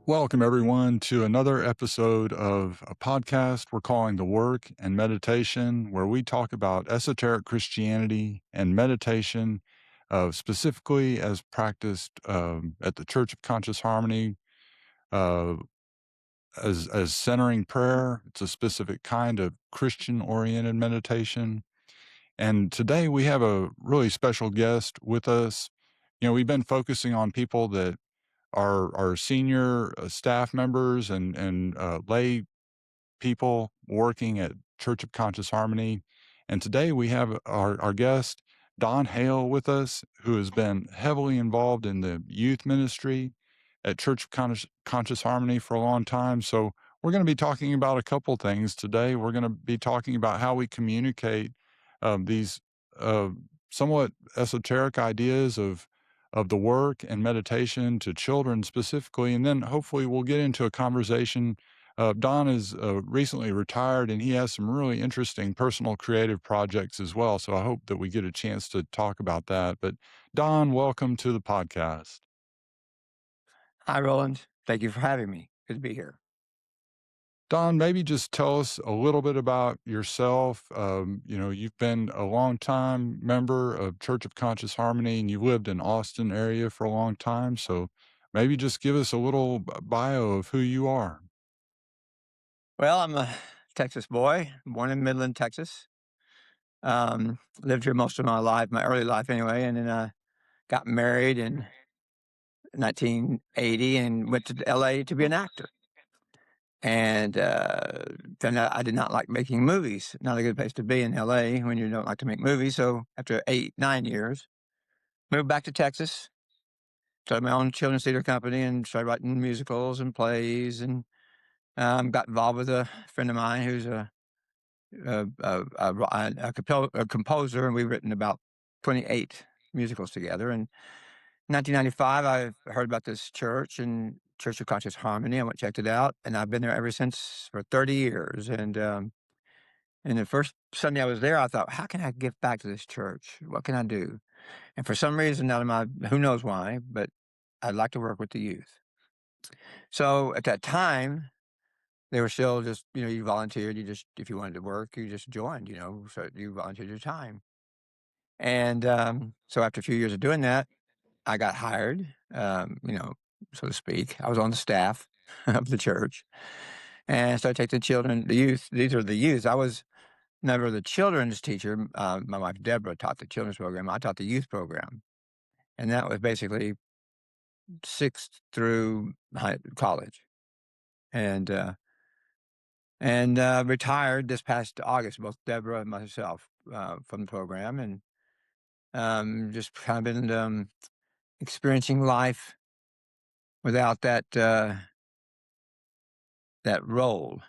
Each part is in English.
Welcome, everyone, to another episode of a podcast we're calling The Work and Meditation, where we talk about esoteric Christianity and meditation, specifically as practiced at the Church of Conscious Harmony, uh, as centering prayer. It's a specific kind of Christian oriented meditation. And today we have a really special guest with us. We've been focusing on people that our senior staff members and lay people working at Church of Conscious Harmony. And today we have our guest, Don Hale, with us, who has been heavily involved in the youth ministry at Church of Conscious Harmony for a long time. So we're going to be talking about a couple things today. We're going to be talking about how we communicate these uh, somewhat esoteric ideas of the work and meditation to children specifically, and then hopefully we'll get into a conversation. Don is recently retired, and he has some really interesting personal creative projects as well. So I hope that we get a chance to talk about that. But Don, welcome to the podcast. Hi, Roland. Thank you for having me. Good to be here. Don, maybe just tell us a little bit about yourself. You've been a long time member of Church of Conscious Harmony, and you lived in Austin area for a long time. So maybe just give us a little bio of who you are. Well, I'm a Texas boy, born in Midland, Texas. Lived here most of my life, my early life anyway, and then I got married in 1980 and went to LA to be an actor. And then I did not like making movies. Not a good place to be in LA when you don't like to make movies. So after 8, 9 years, moved back to Texas, started my own children's theater company, and started writing musicals and plays, and got involved with a friend of mine who's a composer, and we've written about 28 musicals together. And 1995, I heard about this church and Church of Conscious Harmony. I went and checked it out, and I've been there ever since for 30 years. And the first Sunday I was there, I thought, how can I give back to this church? What can I do? And for some reason, out of my, who knows why, but I'd like to work with the youth. So at that time, they were still just, you volunteered, you just if you wanted to work, you just joined, so you volunteered your time. And, so after a few years of doing that, I got hired, so to speak. I was on the staff of the church and started taking the youth. These are the youth. I was never the children's teacher. My wife, Deborah, taught the children's program. I taught the youth program. And that was basically 6th through college. And, retired this past August, both Deborah and myself, from the program, and just kind of been experiencing life without that role.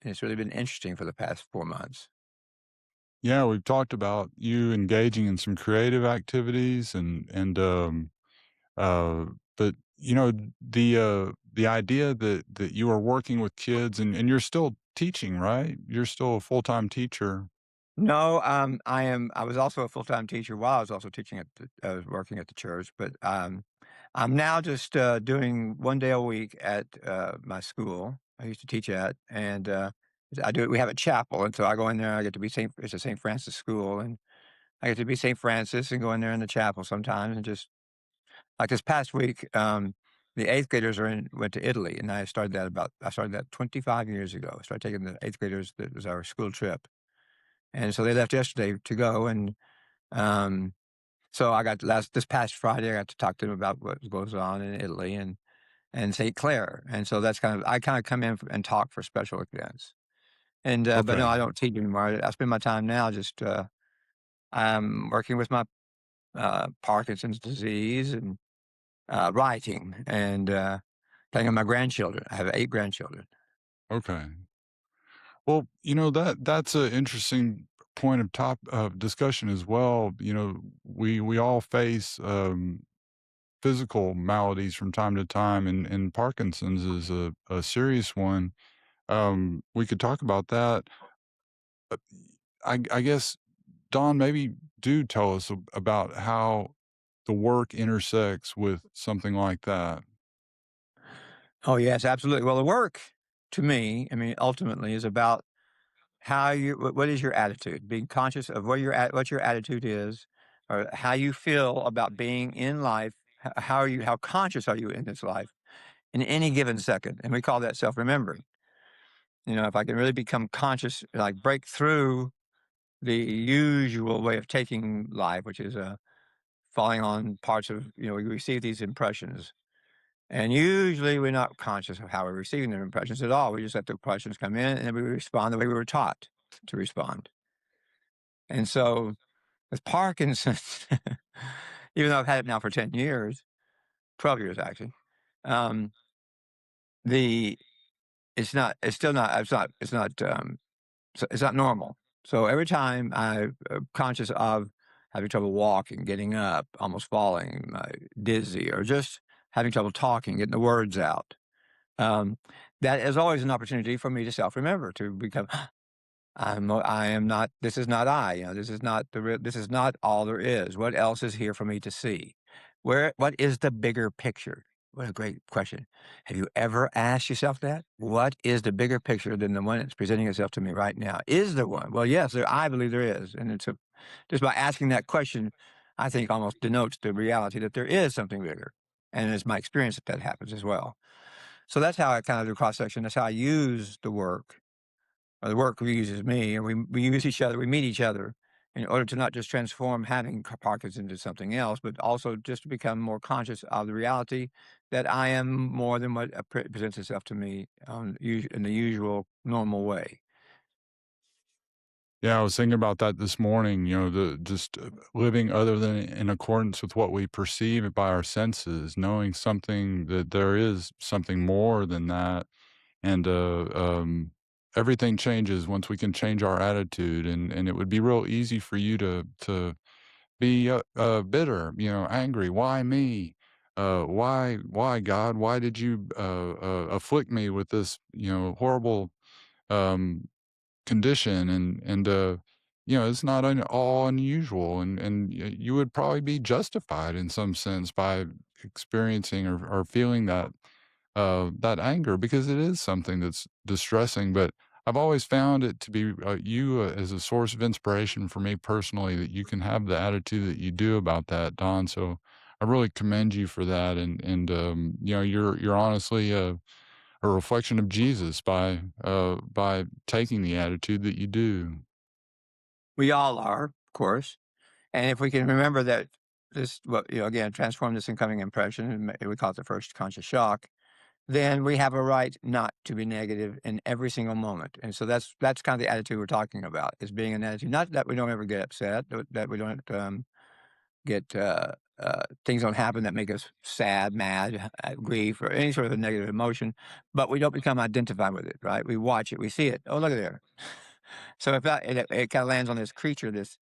And it's really been interesting for the past 4 months. Yeah, we've talked about you engaging in some creative activities uh, but the idea that you are working with kids and you're still teaching, right? You're still a full-time teacher. No, I was also a full-time teacher while I was also teaching I was working at the church, but I'm now just doing 1 day a week at my school I used to teach at, and I do it. We have a chapel, and so I go in there. I get to be it's a St. Francis school, and I get to be St. Francis and go in there in the chapel sometimes, and just like this past week, the eighth graders went to Italy, and I started that 25 years ago. I started taking the eighth graders. That was our school trip, and so they left yesterday to go. And um, so this past Friday, I got to talk to them about what goes on in Italy and St. Clair. And so I kind of come in and talk for special events. And but no, Okay. I don't teach anymore. I spend my time now just I'm working with my Parkinson's disease and writing and playing with my grandchildren. I have 8 grandchildren. Okay. Well, that's an interesting point of top of discussion as well. We all face physical maladies from time to time, and Parkinson's is a serious one. We could talk about that. Uh, I guess, Don, maybe do tell us about how the work intersects with something like that. Oh, yes, absolutely. Well, the work to me, I mean, ultimately is about what is your attitude? Being conscious of what your attitude is, or how you feel about being in life. How conscious are you in this life in any given second? And we call that self-remembering. If I can really become conscious, like break through the usual way of taking life, which is falling on parts of, we receive these impressions. And usually we're not conscious of how we're receiving the impressions at all. We just let the impressions come in and then we respond the way we were taught to respond. And so with Parkinson's, even though I've had it now for 10 years, 12 years actually, um, the it's not normal. So every time I'm conscious of having trouble walking, getting up, almost falling, dizzy, or just having trouble talking, getting the words out, um, that is always an opportunity for me to self-remember, to become, I am not, this is not I, this is not this is not all there is. What else is here for me to see? What is the bigger picture? What a great question. Have you ever asked yourself that? What is the bigger picture than the one that's presenting itself to me right now? Is there one? Well, yes, I believe there is. And just by asking that question, I think almost denotes the reality that there is something bigger. And it's my experience that happens as well. So that's how I kind of do cross section. That's how I use the work, or the work uses me, and we use each other. We meet each other in order to not just transform having Parkinson's into something else, but also just to become more conscious of the reality that I am more than what presents itself to me in the usual normal way. Yeah, I was thinking about that this morning, the just living other than in accordance with what we perceive by our senses, knowing something that there is something more than that. And everything changes once we can change our attitude. And it would be real easy for you to be bitter, angry. Why me? Why God? Why did you afflict me with this, horrible um, condition? And it's not all unusual, and you would probably be justified in some sense by experiencing or feeling that anger, because it is something that's distressing. But I've always found it to be you as a source of inspiration for me personally, that you can have the attitude that you do about that, Don. So I really commend you for that, and you're honestly a reflection of Jesus by taking the attitude that you do. We all are, of course. And if we can remember that again, transform this incoming impression, and we call it the first conscious shock, then we have a right not to be negative in every single moment. And so that's kind of the attitude we're talking about, is being an attitude. Not that we don't ever get upset, that we don't get things don't happen that make us sad, mad, grief, or any sort of a negative emotion, but we don't become identified with it, right? We watch it, we see it. Oh, look at there. So if that it kind of lands on this creature, this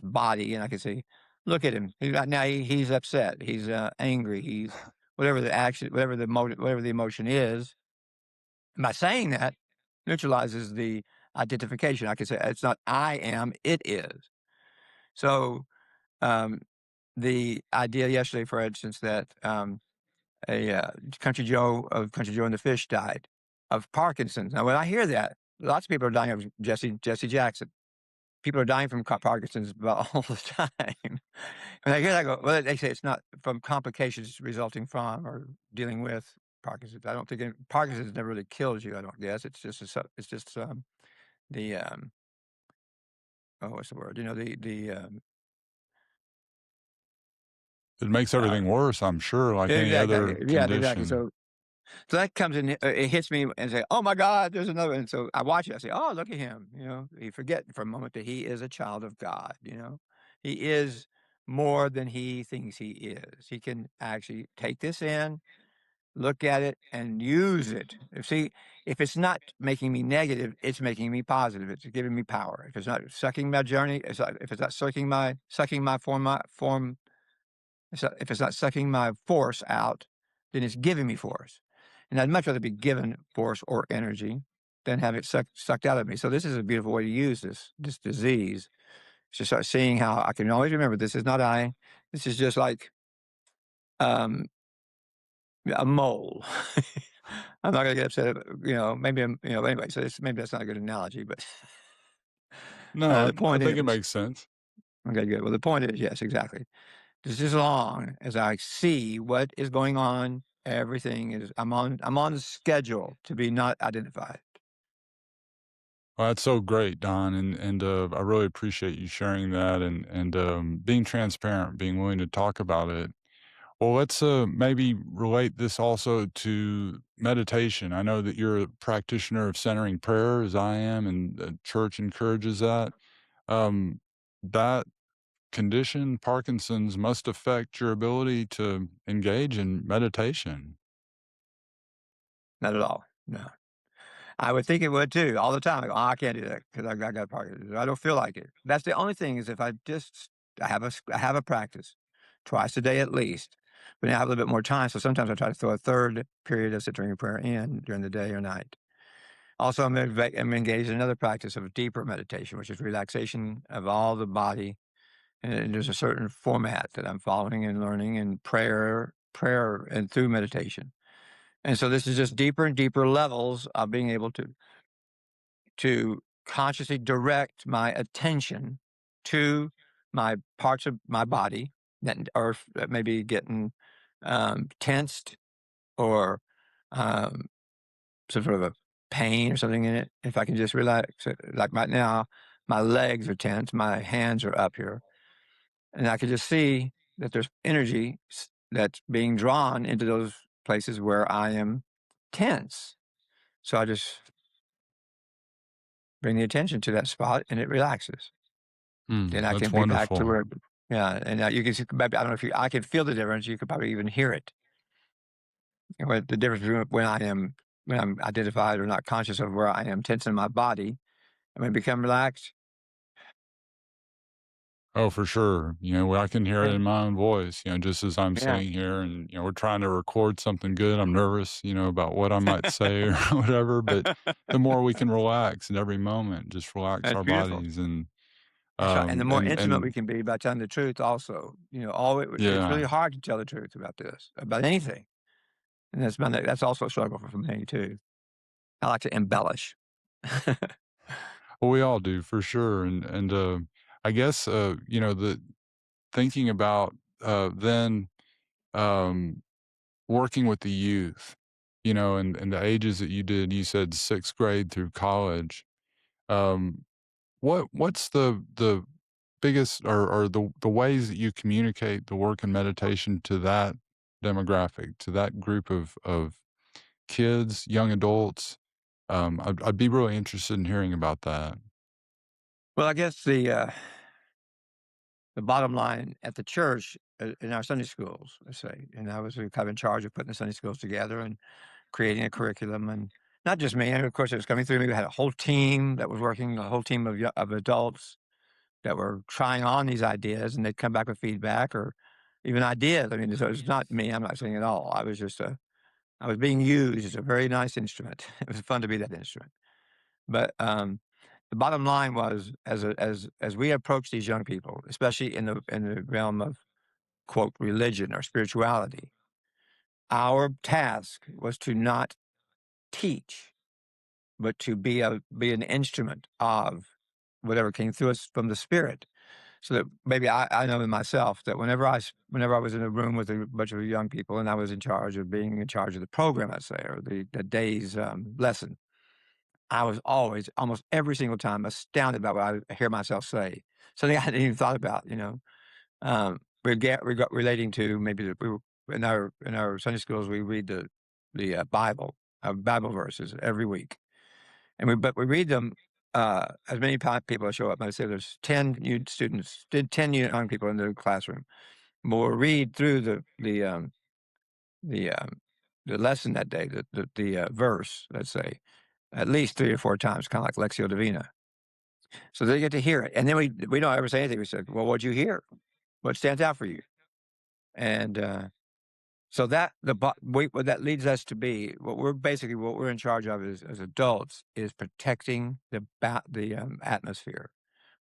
body, and I can say, look at him. He's upset. He's angry. He's whatever the action, whatever the motive, whatever the emotion is. And by saying that, neutralizes the identification. I can say it's not I am, it is. So um, the idea yesterday, for instance, that a Country Joe and the Fish died of Parkinson's. Now, when I hear that, lots of people are dying of Jesse Jackson. People are dying from Parkinson's about all the time. When I hear that, I go, well, they say it's not from complications resulting from or dealing with Parkinson's. I don't think Parkinson's never really kills you. I don't guess it's just it's just the oh, what's the word? It makes Uh, everything worse, I'm sure, like any other exactly, yeah, exactly. condition. So that comes in, it hits me and say, "Oh my God, there's another." And so I watch it. I say, "Oh, look at him." You forget for a moment that he is a child of God. He is more than he thinks he is. He can actually take this in, look at it, and use it. If it's not making me negative, it's making me positive. It's giving me power. If it's not sucking my journey, if it's not sucking my form, if it's not sucking my force out, then it's giving me force. And I'd much rather be given force or energy than have it sucked out of me. So this is a beautiful way to use this disease. To start seeing how I can always remember, this is not I. This is just like um, a mole. I'm not gonna get upset, maybe anyway, so maybe that's not a good analogy, but No, the I point think it is makes sense. okay, good. Well, the point is, yes, exactly. Just as long as I see what is going on, everything is I'm on the schedule to be not identified. Well, that's so great, Don, and I really appreciate you sharing that and being transparent, being willing to talk about it. Well, let's maybe relate this also to meditation. I know that you're a practitioner of centering prayer, as I am, and the church encourages that. Um, that condition, Parkinson's, must affect your ability to engage in meditation. Not at all, no. I would think it would too, all the time. I go, "Oh, I can't do that because I got Parkinson's. I don't feel like it." That's the only thing is if I have a practice twice a day at least, but now I have a little bit more time, so sometimes I try to throw a third period of sit-during prayer in during the day or night. Also, I'm engaged in another practice of deeper meditation, which is relaxation of all the body, and there's a certain format that I'm following and learning in prayer and through meditation. And so this is just deeper and deeper levels of being able to consciously direct my attention to my parts of my body that may be getting tensed or um, some sort of a pain or something in it. If I can just relax it, like right now, my legs are tense, my hands are up here, and I can just see that there's energy that's being drawn into those places where I am tense. So I just bring the attention to that spot and it relaxes. Then I That's can be back to wonderful. where yeah, and, you can see maybe I don't know if I can feel the difference, you could probably even hear it. What the difference between when I'm identified or not conscious of where I am tense in my body, and when I become relaxed, Oh, for sure. Well, I can hear it yeah, in my own voice, just as I'm yeah, sitting here and, we're trying to record something good. I'm nervous, about what I might say or whatever. But the more we can relax in every moment, just relax that's our beautiful. bodies and, That's right, and the more intimate we and can be by telling the truth also, all it's really yeah. hard to tell the truth about this, about anything, and that's also a struggle for me too. I like to embellish. Well, we all do for sure. And I guess, the thinking about, then, um, working with the youth, and the ages that you did, you said 6th grade through college. Um, what's the biggest or the ways that you communicate the work and meditation to that demographic, to that group of kids, young adults? I'd be really interested in hearing about that. Well, I guess the bottom line at the church, in our Sunday schools, let's say, and I was kind of in charge of putting the Sunday schools together and creating a curriculum, and not just me. And of course, it was coming through me. We had a whole team that was working, a whole team of adults that were trying on these ideas, and they'd come back with feedback or even ideas. I mean, so it's not me. I'm not saying at all. I was being used as a very nice instrument. It was fun to be that instrument. But the bottom line was, as we approach these young people, especially in the realm of quote religion or spirituality, our task was to not teach, but to be an instrument of whatever came through us from the spirit. So that maybe I know in myself that whenever I was in a room with a bunch of young people and I was in charge of being in charge of the program, let's say, or the day's lesson, I was always, almost every single time, astounded by what I hear myself say. Something I hadn't even thought about, relating to maybe we were, in our Sunday schools we read the Bible, Bible verses every week, and we read them. As many people show up. I say there's 10 young people in the classroom. We'll read through the um, the lesson that day, the verse, let's say, at least 3 or 4 times, kinda like Lectio Divina. So they get to hear it, and then we don't ever say anything. We said, "Well, what'd you hear? What stands out for you?" And, so that what that leads us to be what we're in charge of as adults is protecting the atmosphere.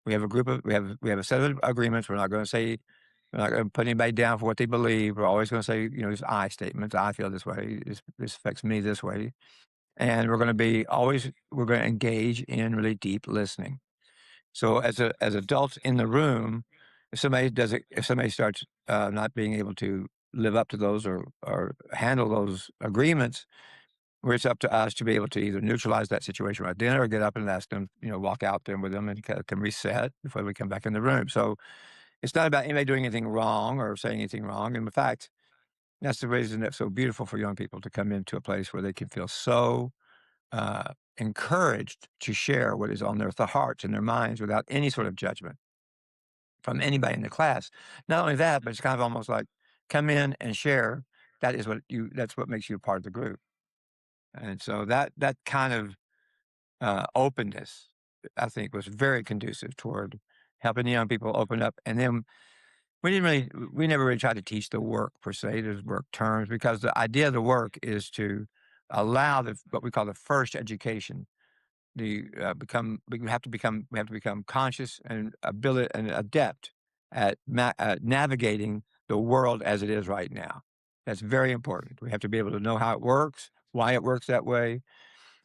We have a set of agreements. We're not gonna say We're not going to put anybody down for what they believe. We're always going to say, these I statements. I feel this way. This affects me this way. And we're going to we're going to engage in really deep listening. So as adults in the room, if somebody starts not being able to live up to those or handle those agreements, where it's up to us to be able to either neutralize that situation right then or get up and ask them, walk out there with them and can reset before we come back in the room. So it's not about anybody doing anything wrong or saying anything wrong. And in fact, that's the reason that's so beautiful for young people to come into a place where they can feel so encouraged to share what is on their hearts and their minds without any sort of judgment from anybody in the class. Not only that, but it's kind of almost like come in and share. That's what makes you a part of the group. And so that kind of openness, I think, was very conducive toward helping the young people open up. And then we never really tried to teach the work per se, there's work terms, because the idea of the work is to allow what we call the first education. We have to become conscious and ability and adept at navigating the world as it is right now. That's very important. We have to be able to know how it works, why it works that way,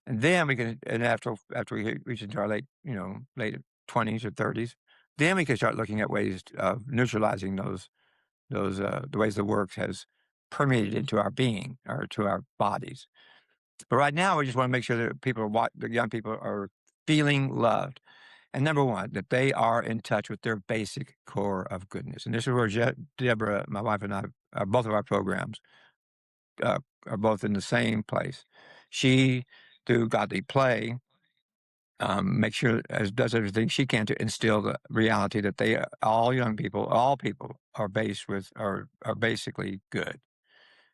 and then we can. And after we reach into our late 20s or 30s, then we can start looking at ways of neutralizing the ways the work has permeated into our being or to our bodies. But right now, we just want to make sure that the young people are feeling loved. And number one, that they are in touch with their basic core of goodness. And this is where Deborah, my wife, and I, both of our programs are both in the same place. She, through godly play, makes sure does everything she can to instill the reality that all people are are basically good.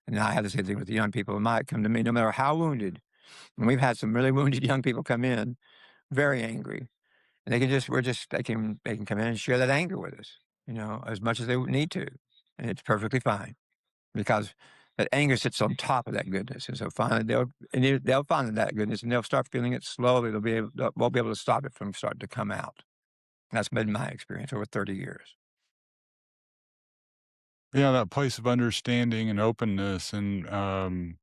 And I have the same thing with the young people who might come to me, no matter how wounded. And we've had some really wounded young people come in, very angry, and they can come in and share that anger with us, as much as they need to, and it's perfectly fine because that anger sits on top of that goodness, and so finally they'll find that goodness, and they'll start feeling it slowly. We'll be able to stop it from starting to come out. That's been my experience over 30 years. Yeah, that place of understanding and openness, and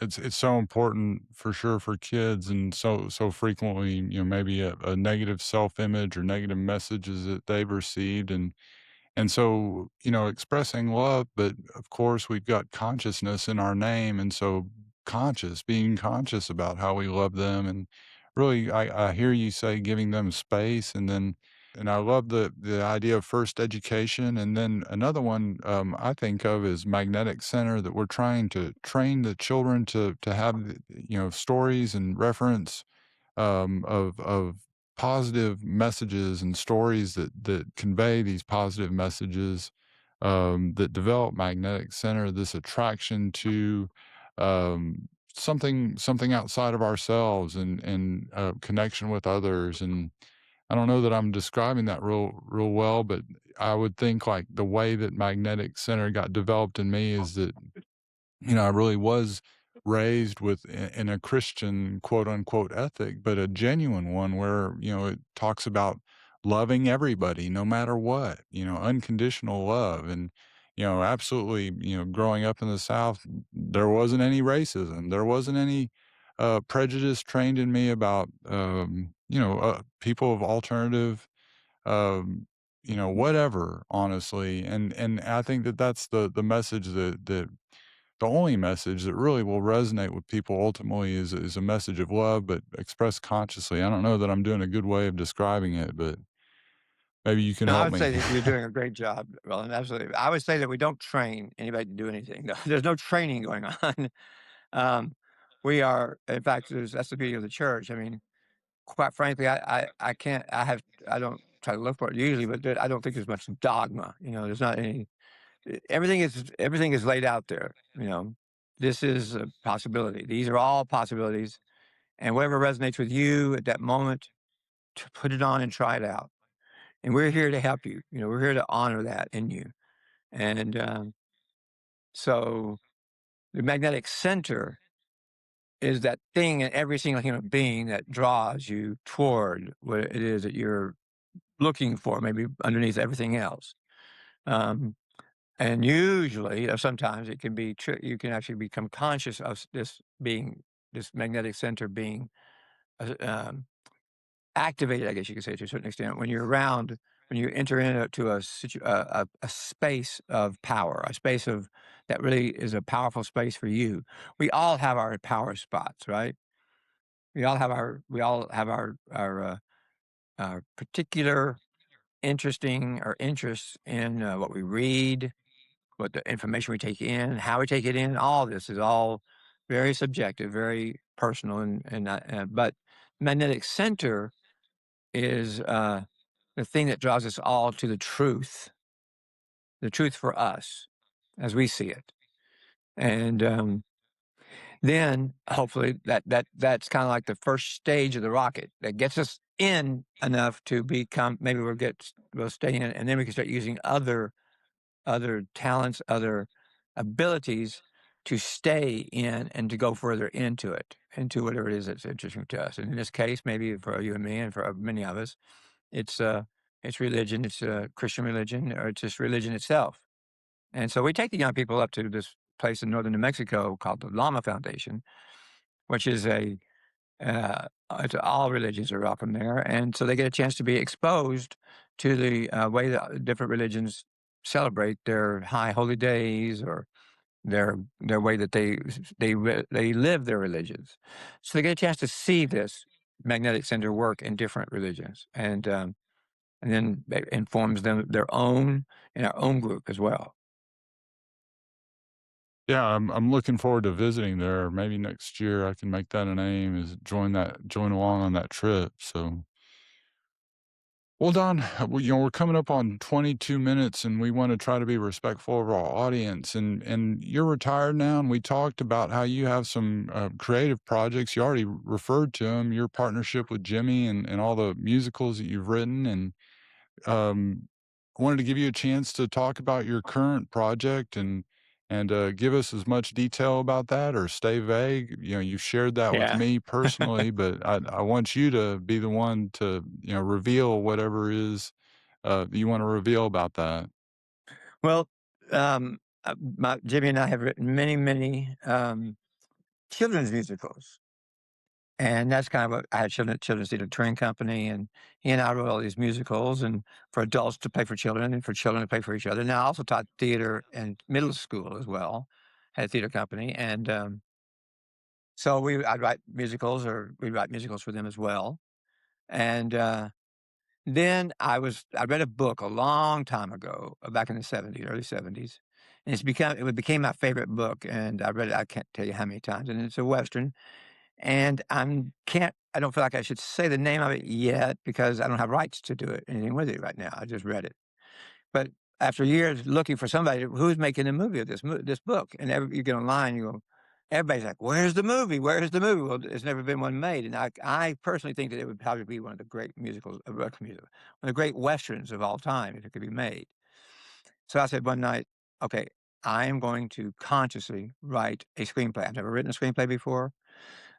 it's so important for sure for kids, and so frequently, maybe a negative self image or negative messages that they've received, and so, expressing love, but of course, we've got consciousness in our name. And so, being conscious about how we love them. And really, I hear you say giving them space. And I love the idea of first education. And then another one I think of is magnetic center, that we're trying to train the children to have, stories and reference of positive messages and stories that convey these positive messages, that develop magnetic center, this attraction to something outside of ourselves, and connection with others. And I don't know that I'm describing that real well, but I would think like the way that magnetic center got developed in me is that, I really was raised in a Christian quote unquote ethic, but a genuine one where, it talks about loving everybody no matter what, unconditional love. And, absolutely, growing up in the South, there wasn't any racism. There wasn't any prejudice trained in me about, people of alternative, whatever, honestly. And I think that that's the message that the only message that really will resonate with people ultimately is a message of love, but expressed consciously. I don't know that I'm doing a good way of describing it, but maybe you can No, I help would me. say that you're doing a great job, Roland, absolutely. I would say that we don't train anybody to do anything. No, there's no training going on. Um, we are, in fact, that's the beauty of the church. I mean, quite frankly, I can't, I don't try to look for it usually, but I don't think there's much dogma. There's not any, everything is laid out there. This is a possibility. These are all possibilities. And whatever resonates with you at that moment, to put it on and try it out. And we're here to help you. We're here to honor that in you. And so the magnetic center is that thing in every single human being that draws you toward what it is that you're looking for, maybe underneath everything else. And usually, sometimes it can be you can actually become conscious of this magnetic center being uh, um, activated, I guess you could say, to a certain extent, when you enter into a space of power, a space of that really is a powerful space for you. We all have our power spots, right? We all have our particular interesting or interests in what we read, what the information we take in, how we take it in. All this is all very subjective, very personal, but magnetic center is the thing that draws us all to the truth for us as we see it. And then hopefully that's kind of like the first stage of the rocket that gets us in enough to become, maybe we'll stay in, and then we can start using other talents, other abilities to stay in and to go further into it, into whatever it is that's interesting to us. And in this case, maybe for you and me and for many of us, it's religion, it's Christian religion, or it's just religion itself. And so we take the young people up to this place in northern New Mexico called the Lama Foundation, which is all religions are welcome there, and so they get a chance to be exposed to the way that different religions celebrate their high holy days or their way that they live their religions. So they get a chance to see this magnetic center work in different religions, and then it informs them their own in our own group as well. Yeah, I'm looking forward to visiting there. Maybe next year I can make that an aim is join along on that trip. So, well, Don, we're coming up on 22 minutes, and we want to try to be respectful of our audience. And you're retired now, and we talked about how you have some creative projects. You already referred to them. Your partnership with Jimmy and all the musicals that you've written, and I wanted to give you a chance to talk about your current project and give us as much detail about that or stay vague. You know, you shared that with Yeah. me personally, but I want you to be the one to, reveal whatever is you want to reveal about that. Well, Jimmy and I have written many children's musicals. And that's kind of what I had children's theater touring company, and he and I wrote all these musicals and for adults to play for children and for children to play for each other. And I also taught theater in middle school as well, had a theater company. And so I'd write musicals or we'd write musicals for them as well. And then I read a book a long time ago, back in the '70s, early '70s, and it became my favorite book. And I read it, I can't tell you how many times. And it's a Western, and I don't feel like I should say the name of it yet because I don't have rights to do anything with it right now. I just read it. But after years looking for somebody who's making a movie of this book, and you get online, everybody's like, "Where's the movie? Where's the movie?" Well, there's never been one made, and I personally think that it would probably be one of the great musicals, one of the great westerns of all time if it could be made. So I said one night, "Okay, I am going to consciously write a screenplay. I've never written a screenplay before.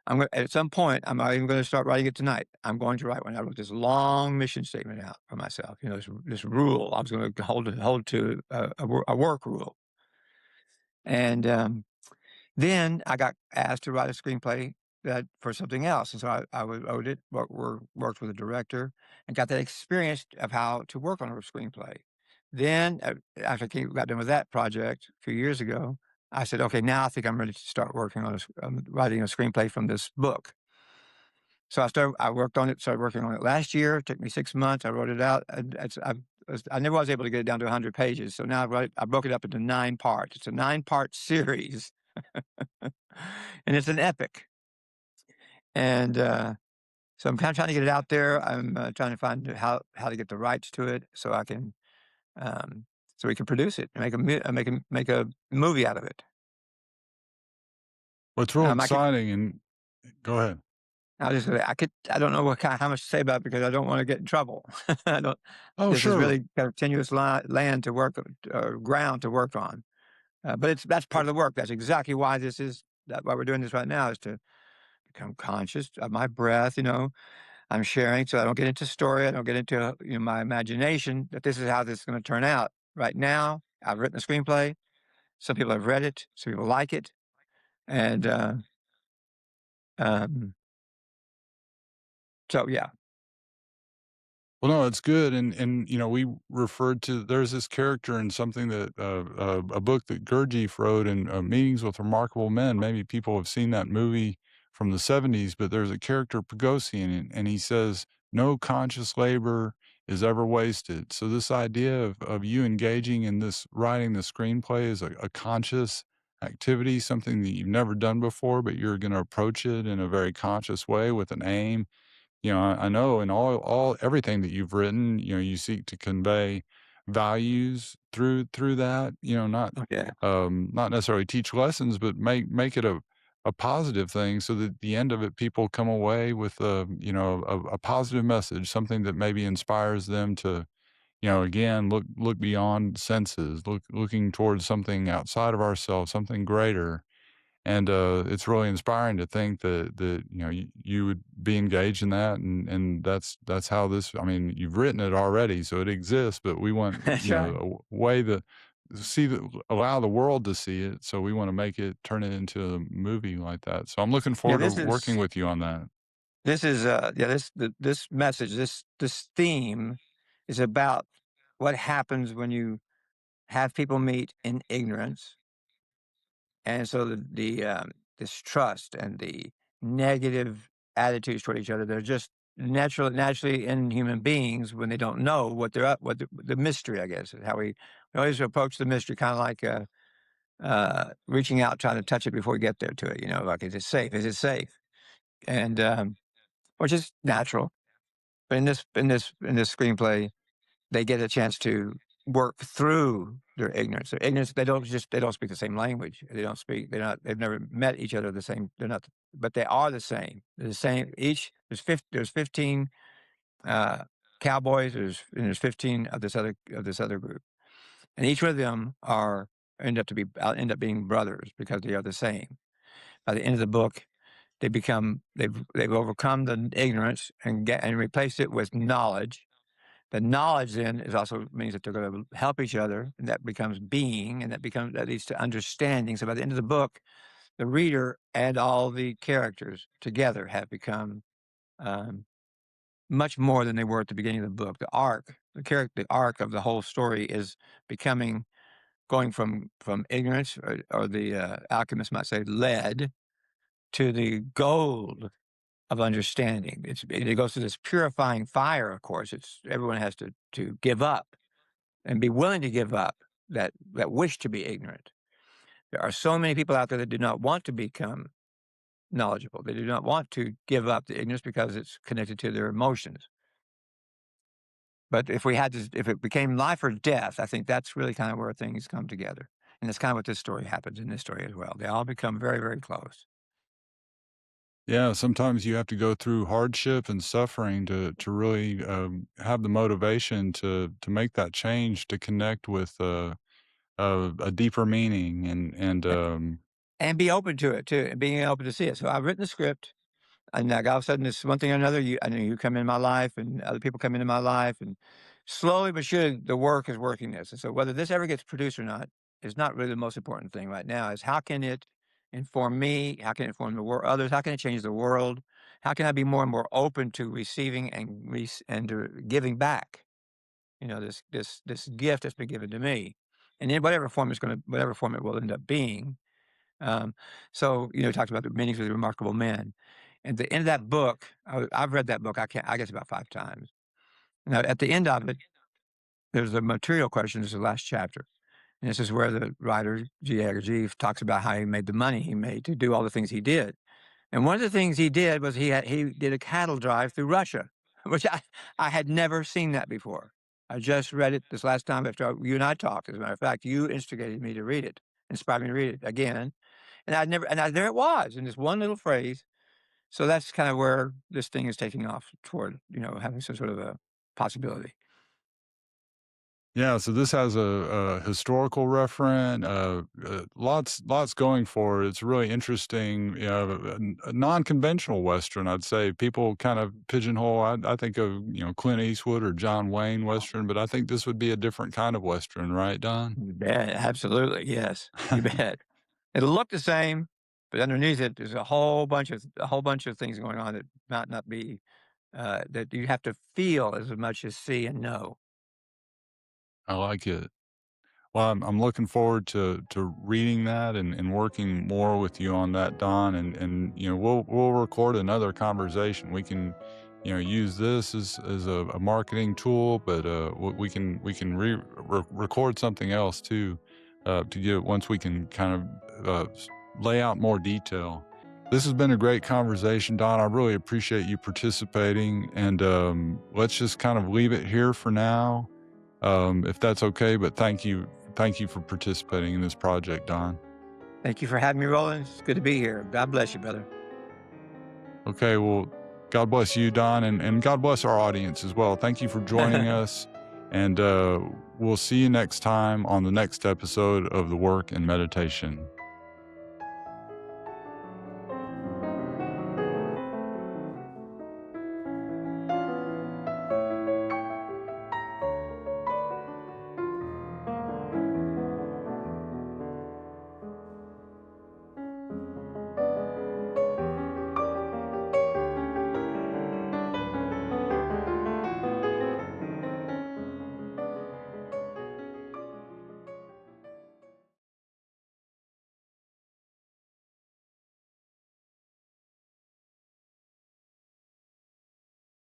At some point, I'm not even gonna start writing it tonight. I'm going to write one." I wrote this long mission statement out for myself, this rule I was gonna hold to a work rule. And, then I got asked to write a screenplay that for something else, and so wrote it, worked with a director, and got that experience of how to work on a screenplay. Then, after I got done with that project a few years ago, I said, "Okay, now I think I'm ready to start working on writing a screenplay from this book." So I worked on it, started working on it last year. It took me 6 months. I wrote it out. And I never was able to get it down to 100 pages. So now I broke it up into 9 parts. It's a 9-part series, and it's an epic. And, so I'm kinda trying to get it out there. I'm, trying to find how to get the rights to it so I can, so we can produce it and make a movie out of it. Well, it's real I could exciting. And go ahead. I was just gonna I don't know how much to say about it because I don't wanna get in trouble. I don't Oh, This is sure. really kind of tenuous land to work ground to work on. But that's part of the work. That's exactly why we're doing this right now is to become conscious of my breath. I'm sharing so I don't get into story. I don't get into, my imagination that this is how this is gonna turn out. Right now, I've written a screenplay. Some people have read it. Some people like it. And um, so, yeah. Well, no, it's good, and we referred to there's this character in something that a book that Gurdjieff wrote in Meetings with Remarkable Men. Maybe people have seen that movie from the '70s, but there's a character Pagosi in it, and he says no conscious labor is ever wasted. So this idea of you engaging in this writing the screenplay is a conscious activity, something that you've never done before, but you're going to approach it in a very conscious way with an aim. I know in all everything that you've written, you seek to convey values through that, Yeah. not necessarily teach lessons, but make it a positive thing so that at the end of it, people come away with a positive message, something that maybe inspires them to, again, look beyond senses, looking towards something outside of ourselves, something greater. And, it's really inspiring to think that you would be engaged in that, and that's how this I mean, you've written it already, so it exists, but we want, That's right. a way to see the allow the world to see it, so we wanna make it turn it into a movie like that. So I'm looking Yeah, forward to working with you on that. this message, this theme is about what happens when you have people meet in ignorance. And so the distrust and the negative attitudes toward each other, they're just naturally in human beings when they don't know what they're up, what the mystery, I guess, is how we always approach the mystery, kind of like reaching out, trying to touch it before we get there to it. Like, is it safe? Is it safe? And which is natural. But in this screenplay, they get a chance to work through their ignorance. Their ignorance, they don't speak the same language. They've never met each other the same. They're not, but they are the same. They're the same. There's 15 uh, cowboys. There's 15 of this other group, and each one of them end up being brothers because they are the same. By the end of the book, they've overcome the ignorance and replaced it with knowledge. The knowledge then is also means that they're going to help each other, and that becomes being, and that leads to understanding. So by the end of the book, the reader and all the characters together have become um, much more than they were at the beginning of the book. The arc of the whole story is becoming going from ignorance, or the alchemist might say, lead to the gold of understanding. It goes through this purifying fire. Of course, everyone has to give up and be willing to give up that wish to be ignorant. There are so many people out there that do not want to become knowledgeable. They do not want to give up the ignorance because it's connected to their emotions. But if it became life or death, I think that's really kind of where things come together. And that's kind of what this story happens in this story as well. They all become very, very close. Yeah, sometimes you have to go through hardship and suffering to really, have the motivation to make that change, to connect with, a deeper meaning And be open to it too, and being open to see it. So I've written the script. And like all of a sudden, this one thing or another, I know you come in my life, and other people come into my life, and slowly but surely, the work is working this. And so, whether this ever gets produced or not is not really the most important thing right now. Is how can it inform me? How can it inform the world, others? How can it change the world? How can I be more and more open to receiving and to giving back? This gift that's been given to me, and in whatever form it will end up being. um, so, it talks about the meanings of the remarkable men. At the end of that book, I've read that book, I guess about 5 times. Now, at the end of it, there's a material question. This is the last chapter. And this is where the writer, G. Edgar G. talks about how he made the money he made to do all the things he did. And one of the things he did was he did a cattle drive through Russia, which I had never seen that before. I just read it this last time after you and I talked. As a matter of fact, you instigated me to read it, inspired me to read it again. And I'd never, and I, there it was in this one little phrase. So that's kind of where this thing is taking off toward, having some sort of a possibility. Yeah, so this has a historical referent, lots going for it. It's really interesting, a non-conventional Western, I'd say. People kind of pigeonhole, I think of, Clint Eastwood or John Wayne Western, but I think this would be a different kind of Western, right, Don? You bet, absolutely, yes, you bet. It'll look the same, but underneath it, there's a whole bunch of things going on that might not be, that you have to feel as much as see and know. I like it. Well, I'm looking forward to reading that and working more with you on that, Don. And we'll record another conversation. We can use this as a marketing tool, but we can record something else too to get once we can kind of lay out more detail. This has been a great conversation, Don. I really appreciate you participating, and let's just kind of leave it here for now, if that's okay. But thank you for participating in this project, Don. Thank you for having me, Roland. It's good to be here. God bless you, brother. Okay, well, God bless you, Don, and God bless our audience as well. Thank you for joining us, and we'll see you next time on the next episode of The Work and Meditation.